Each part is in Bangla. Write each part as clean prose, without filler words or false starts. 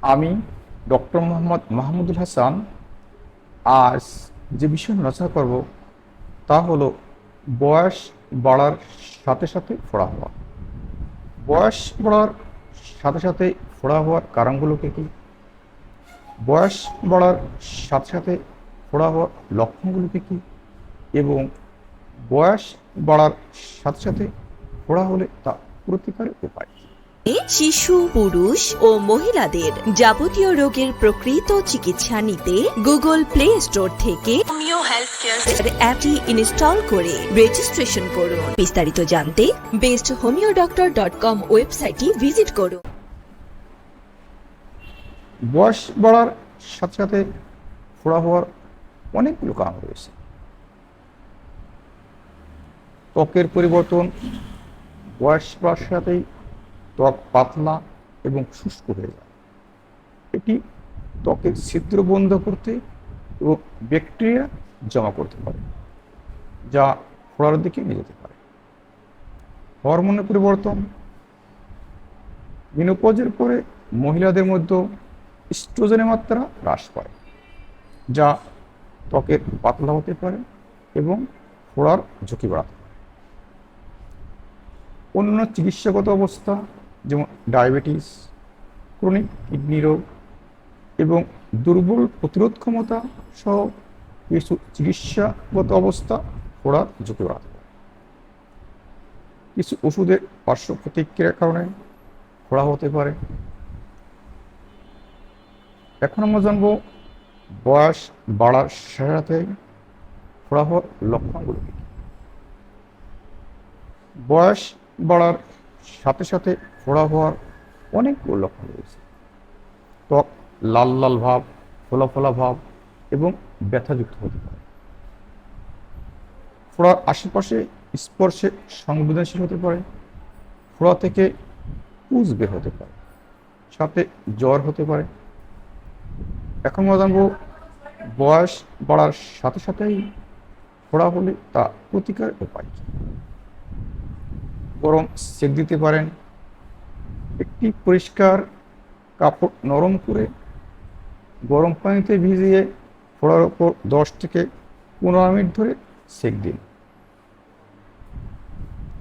আমি ডক্টর মোহাম্মদ মাহমুদুল হাসান আজ যে বিষয় নিয়ে আলোচনা করব তা হলো বয়স বাড়ার সাথে সাথে ফোড়া হওয়া। বয়স বাড়ার সাথে সাথে ফোড়া হওয়ার কারণগুলোকে কি, বয়স বাড়ার সাথে সাথে ফোড়া হওয়ার লক্ষণগুলোকে কি, এবং বয়স বাড়ার সাথে সাথে ফোড়া হলে তা প্রতিকারের উপায় কি? শিশু, পুরুষ ও মহিলাদের যাবতীয় রোগের প্রকৃত চিকিৎসা নিতে গুগল প্লে স্টোর থেকে হোমিও হেলথ কেয়ার অ্যাপটি ইনস্টল করে রেজিস্ট্রেশন করুন। বিস্তারিত জানতে besthomeodoctor.com ওয়েবসাইটটি ভিজিট করুন। বয়স বাড়ার সাথে সাথে ফোড়া হওয়ার অনেকগুলো কারণ রয়েছে। ত্বকের পরিবর্তন, বয়স বাড়ার সাথেই ত্বক পাতলা এবং শুষ্ক হয়ে যায়। এটি ত্বকের ছিদ্র বন্ধ করতে এবং ব্যাকটেরিয়া জমা করতে পারে, যা ফোড়ার দিকে নিয়ে যেতে পারে। হরমোনের পরিবর্তন, মেনোপজের পরে মহিলাদের মধ্যে ইস্ট্রোজেনের মাত্রা হ্রাস পায়, যা ত্বকের পাতলা হতে পারে এবং ফোড়ার ঝুঁকি বাড়াতে পারে। অন্য চিকিৎসাগত অবস্থা যেমন ডায়াবেটিস, ক্রনিক কিডনি রোগ এবং দুর্বল প্রতিরোধ ক্ষমতা সহ কিছু চিকিৎসাগত অবস্থা ফোড়ার ঝুঁকি বাড়াতে পারে। কিছু ওষুধের পার্শ্ব প্রতিক্রিয়ার কারণে ফোড়া হতে পারে। এখন আমরা জানবো বয়স বাড়ার সাথে সাথে ফোড়া হওয়ার লক্ষণগুলো কি। বয়স বাড়ার সাথে সাথে ফোড়া হওয়ার অনেকগুলো লক্ষণ রয়েছে। ত্বক লাল লাল ভাব, ফোলা ফোলা ভাব এবং ব্যথাযুক্ত হতে পারে। ফোড়ার আশেপাশে স্পর্শে সংবেদনশীল হতে পারে। ফোড়া থেকে পুঁজ বের হতে পারে, সাথে জ্বর হতে পারে। এখন আমরা জানবো বয়স বাড়ার সাথে সাথেই ফোড়া হলে তা প্রতিকারের উপায় কি। গরম সেঁক দিতে পারেন। একটি পরিষ্কার কাপড় নরম করে গরম পানিতে ভিজিয়ে ফোড়ার ওপর 10 থেকে 15 মিনিট ধরে সেঁক দিন।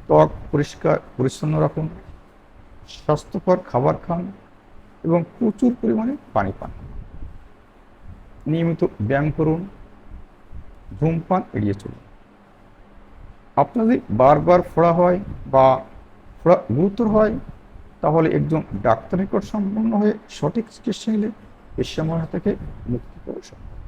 ত্বক পরিষ্কার পরিচ্ছন্ন রাখুন, স্বাস্থ্যকর খাবার খান এবং প্রচুর পরিমাণে পানি পান। নিয়মিত ব্যায়াম করুন, ধূমপান এড়িয়ে চলুন। আপনার যদি বারবার ফোড়া হয় বা ফোড়া গুরুতর হয়, তাহলে একজন ডাক্তারের নিকট সম্পন্ন হয়ে সঠিক চিকিৎসা নিলে এর সমস্যা থেকে মুক্তি পাওয়া সম্ভব।